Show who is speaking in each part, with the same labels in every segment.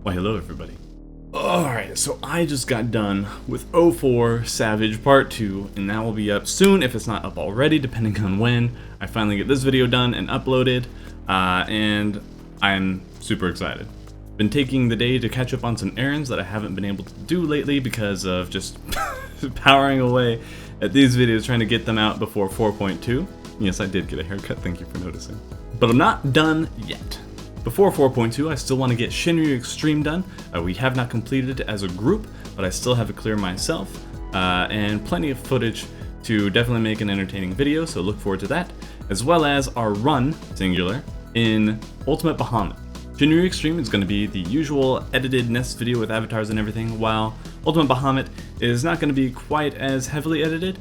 Speaker 1: Why hello everybody. Alright, so I just got done with 04 Savage Part 2, and that will be up soon if it's not up already, depending on when I finally get this video done and uploaded, and I'm super excited. Been taking the day to catch up on some errands that I haven't been able to do lately because of just powering away at these videos trying to get them out before 4.2. Yes, I did get a haircut, thank you for noticing. But I'm not done yet. Before 4.2, I still want to get Shinryu Extreme done. We have not completed it as a group, but I still have it clear myself, and plenty of footage to definitely make an entertaining video, so look forward to that, as well as our run, singular, in Ultimate Bahamut. Shinryu Extreme is going to be the usual edited NES video with avatars and everything, while Ultimate Bahamut is not going to be quite as heavily edited.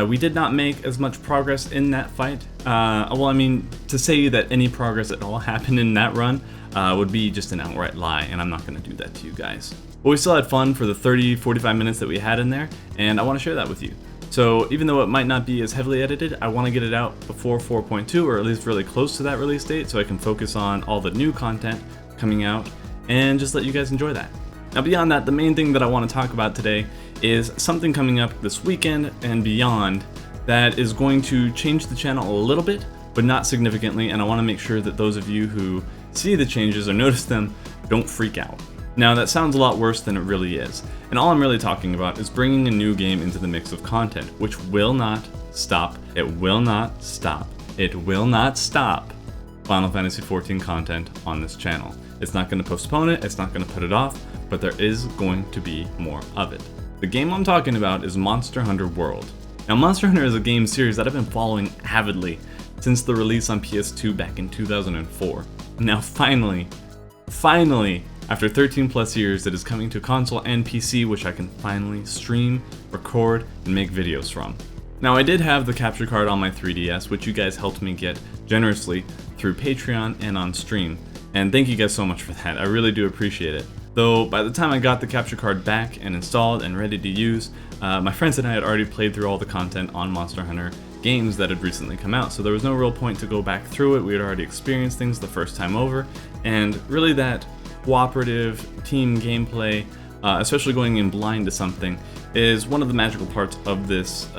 Speaker 1: We did not make as much progress in that fight. Well, I mean, to say that any progress at all happened in that run would be just an outright lie, and I'm not going to do that to you guys. But we still had fun for the 30-45 minutes that we had in there, and I want to share that with you. So even though it might not be as heavily edited, I want to get it out before 4.2, or at least really close to that release date, so I can focus on all the new content coming out and just let you guys enjoy that. Now beyond that, the main thing that I want to talk about today is something coming up this weekend and beyond that is going to change the channel a little bit, but not significantly, and I want to make sure that those of you who see the changes or notice them don't freak out. Now that sounds a lot worse than it really is, and all I'm really talking about is bringing a new game into the mix of content, which will not stop. It will not stop. It will not stop Final Fantasy XIV content on this channel. It's not going to postpone it, it's not going to put it off, but there is going to be more of it. The game I'm talking about is Monster Hunter World. Now Monster Hunter is a game series that I've been following avidly since the release on PS2 back in 2004. Now finally, after 13 plus years, it is coming to console and PC, which I can finally stream, record, and make videos from. Now I did have the capture card on my 3DS, which you guys helped me get generously through Patreon and on stream, and thank you guys so much for that, I really do appreciate it. Though by the time I got the capture card back and installed and ready to use, my friends and I had already played through all the content on Monster Hunter games that had recently come out, so there was no real point to go back through it. We had already experienced things the first time over, and really that cooperative team gameplay, especially going in blind to something, is one of the magical parts of this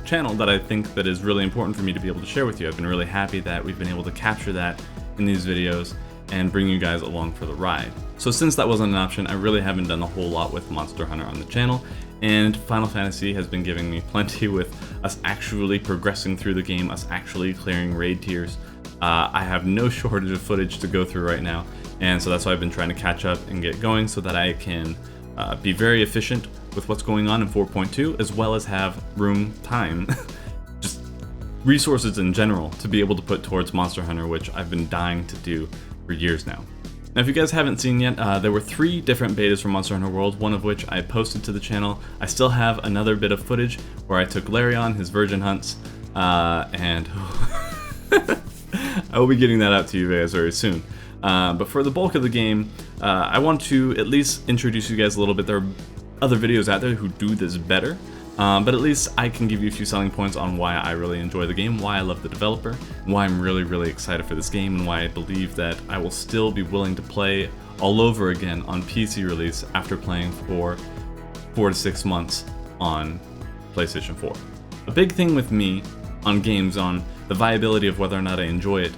Speaker 1: channel that I think that is really important for me to be able to share with you. I've been really happy that we've been able to capture that in these videos and bring you guys along for the ride. So since that wasn't an option, I really haven't done a whole lot with Monster Hunter on the channel, and Final Fantasy has been giving me plenty with us actually progressing through the game, us actually clearing raid tiers. I have no shortage of footage to go through right now, and so that's why I've been trying to catch up and get going so that I can be very efficient with what's going on in 4.2, as well as have time, just resources in general to be able to put towards Monster Hunter, which I've been dying to do for years now. Now if you guys haven't seen yet, there were 3 different betas for Monster Hunter World, one of which I posted to the channel. I still have another bit of footage where I took Larry on his virgin hunts, and I will be getting that out to you guys very soon. But for the bulk of the game, I want to at least introduce you guys a little bit. There are other videos out there who do this better, but at least I can give you a few selling points on why I really enjoy the game, why I love the developer, why I'm really excited for this game, and why I believe that I will still be willing to play all over again on PC release after playing for 4 to 6 months on PlayStation 4. A big thing with me on games, on the viability of whether or not I enjoy it,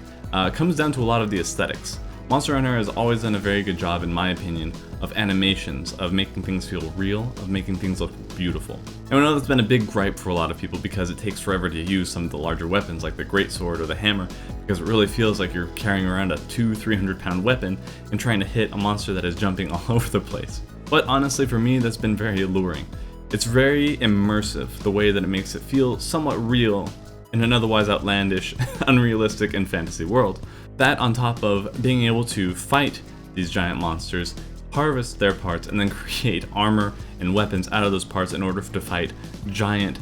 Speaker 1: comes down to a lot of the aesthetics. Monster Hunter has always done a very good job, in my opinion, of animations, of making things feel real, of making things look beautiful. And I know that's been a big gripe for a lot of people because it takes forever to use some of the larger weapons like the greatsword or the hammer, because it really feels like you're carrying around a 200-300 pound weapon and trying to hit a monster that is jumping all over the place. But honestly, for me, that's been very alluring. It's very immersive, the way that it makes it feel somewhat real in an otherwise outlandish, unrealistic, and fantasy world. That on top of being able to fight these giant monsters, harvest their parts, and then create armor and weapons out of those parts in order to fight giant,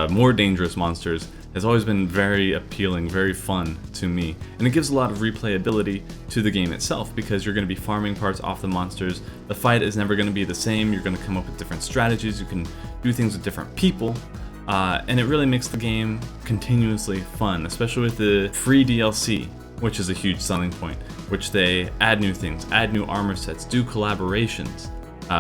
Speaker 1: more dangerous monsters, has always been very appealing, very fun to me. And it gives a lot of replayability to the game itself because you're going to be farming parts off the monsters. The fight is never going to be the same. You're going to come up with different strategies. You can do things with different people. And it really makes the game continuously fun, especially with the free DLC, which is a huge selling point. which they add new things, add new armor sets, do collaborations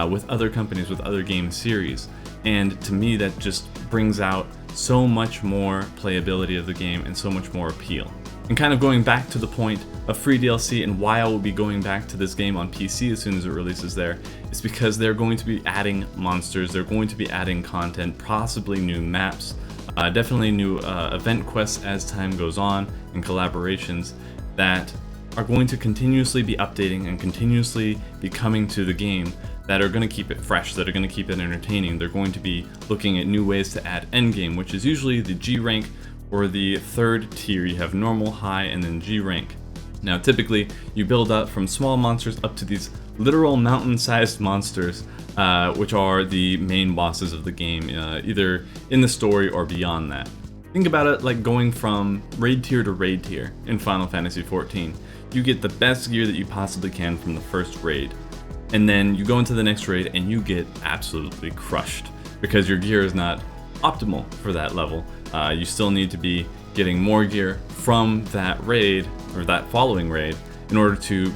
Speaker 1: with other companies, with other game series. And to me, that just brings out so much more playability of the game and so much more appeal. And kind of going back to the point of free DLC and why I will be going back to this game on PC as soon as it releases there, is because they're going to be adding monsters, they're going to be adding content, possibly new maps, definitely new event quests as time goes on, and collaborations that are going to continuously be updating and continuously be coming to the game, that are going to keep it fresh, that are going to keep it entertaining. They're going to be looking at new ways to add endgame, which is usually the G rank or the third tier. You have normal, high, and then G rank. Now typically you build up from small monsters up to these literal mountain-sized monsters, which are the main bosses of the game, either in the story or beyond that. Think about it like going from raid tier to raid tier in Final Fantasy XIV. You get the best gear that you possibly can from the first raid, and then you go into the next raid and you get absolutely crushed because your gear is not optimal for that level. You still need to be getting more gear from that raid or that following raid in order to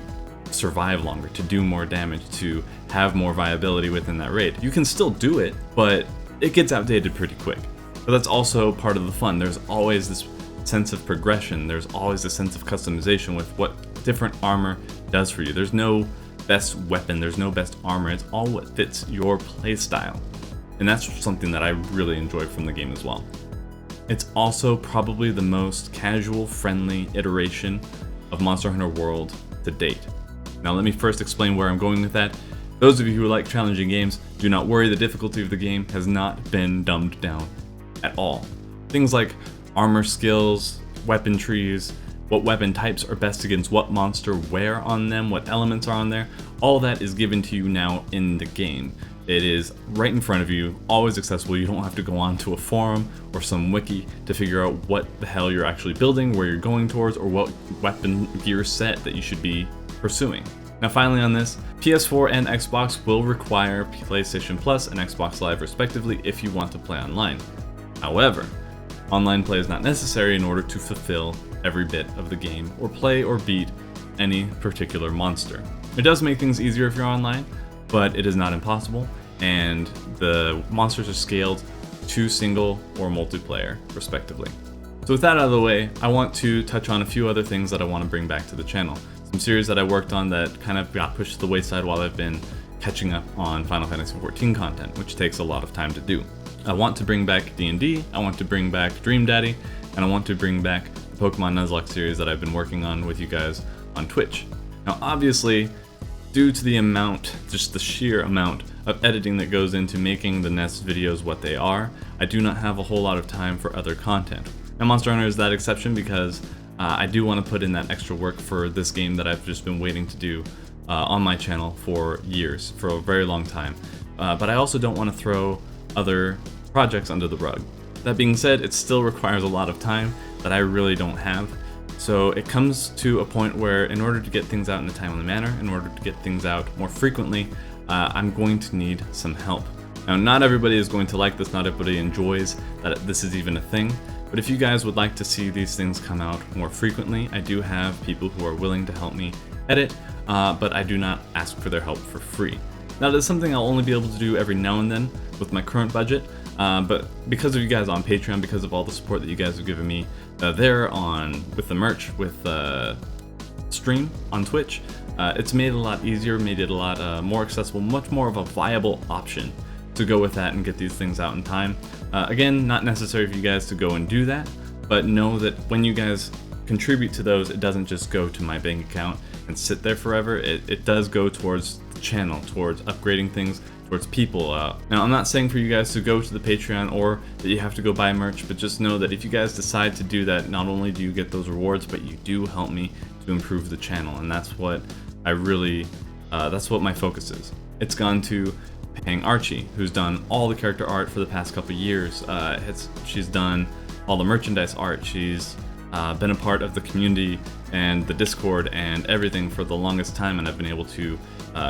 Speaker 1: survive longer, to do more damage, to have more viability within that raid. You can still do it, but it gets outdated pretty quick. But that's also part of the fun. There's always this sense of progression. There's always a sense of customization with what different armor does for you. There's no best weapon, there's no best armor. It's all what fits your playstyle. And that's something that I really enjoy from the game as well. It's also probably the most casual, friendly iteration of Monster Hunter World to date. Now let me first explain where I'm going with that. Those of you who like challenging games, do not worry, the difficulty of the game has not been dumbed down at all. Things like armor skills, weapon trees, what weapon types are best against what monster, where on them, what elements are on there, all that is given to you now in the game. It is right in front of you, always accessible. You don't have to go onto a forum or some wiki to figure out what the hell you're actually building, where you're going towards, or what weapon gear set that you should be pursuing. Now finally on this, PS4 and Xbox will require PlayStation Plus and Xbox Live respectively if you want to play online. However, online play is not necessary in order to fulfill every bit of the game or play or beat any particular monster. It does make things easier if you're online, but it is not impossible, and the monsters are scaled to single or multiplayer respectively. So with that out of the way, I want to touch on a few other things that I want to bring back to the channel. Some series that I worked on that kind of got pushed to the wayside while I've been catching up on Final Fantasy XIV content, which takes a lot of time to do. I want to bring back D&D, I want to bring back Dream Daddy, and I want to bring back the Pokemon Nuzlocke series that I've been working on with you guys on Twitch. Now obviously, due to the amount, just the sheer amount of editing that goes into making the Nest videos what they are, I do not have a whole lot of time for other content. And Monster Hunter is that exception because I do want to put in that extra work for this game that I've just been waiting to do on my channel for years, for a very long time. But I also don't want to throw other projects under the rug. That being said, it still requires a lot of time that I really don't have. So it comes to a point where in order to get things out in a timely manner, in order to get things out more frequently, I'm going to need some help. Now, not everybody is going to like this, not everybody enjoys that this is even a thing, but if you guys would like to see these things come out more frequently, I do have people who are willing to help me edit, but I do not ask for their help for free. Now, that's something I'll only be able to do every now and then with my current budget, but because of you guys on Patreon, because of all the support that you guys have given me there with the merch, with stream on Twitch, it's made it a lot easier, made it a lot more accessible, much more of a viable option to go with that and get these things out in time. Again, not necessary for you guys to go and do that, but know that when you guys contribute to those, it doesn't just go to my bank account and sit there forever. It does go towards the channel, towards upgrading things, towards people. Now, I'm not saying for you guys to go to the Patreon or that you have to go buy merch, but just know that if you guys decide to do that, not only do you get those rewards, but you do help me to improve the channel, and that's what I really, that's what my focus is. It's gone to paying Archie, who's done all the character art for the past couple years. She's done all the merchandise art. She's been a part of the community and the Discord and everything for the longest time, and I've been able to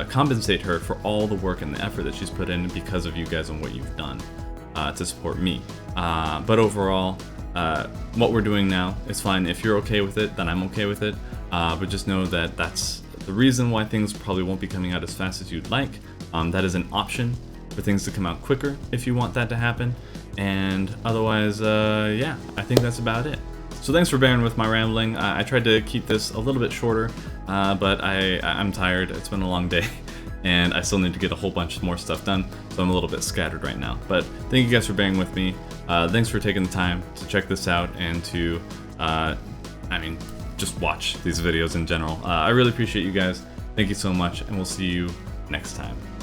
Speaker 1: compensate her for all the work and the effort that she's put in because of you guys and what you've done to support me. But overall, what we're doing now is fine. If you're okay with it, then I'm okay with it. but just know that that's the reason why things probably won't be coming out as fast as you'd like. That is an option for things to come out quicker if you want that to happen. And otherwise, yeah, I think that's about it. So thanks for bearing with my rambling. I tried to keep this a little bit shorter, but I'm tired. It's been a long day, and I still need to get a whole bunch more stuff done, so I'm a little bit scattered right now. But thank you guys for bearing with me. Thanks for taking the time to check this out and to, just watch these videos in general. I really appreciate you guys. Thank you so much, and we'll see you next time.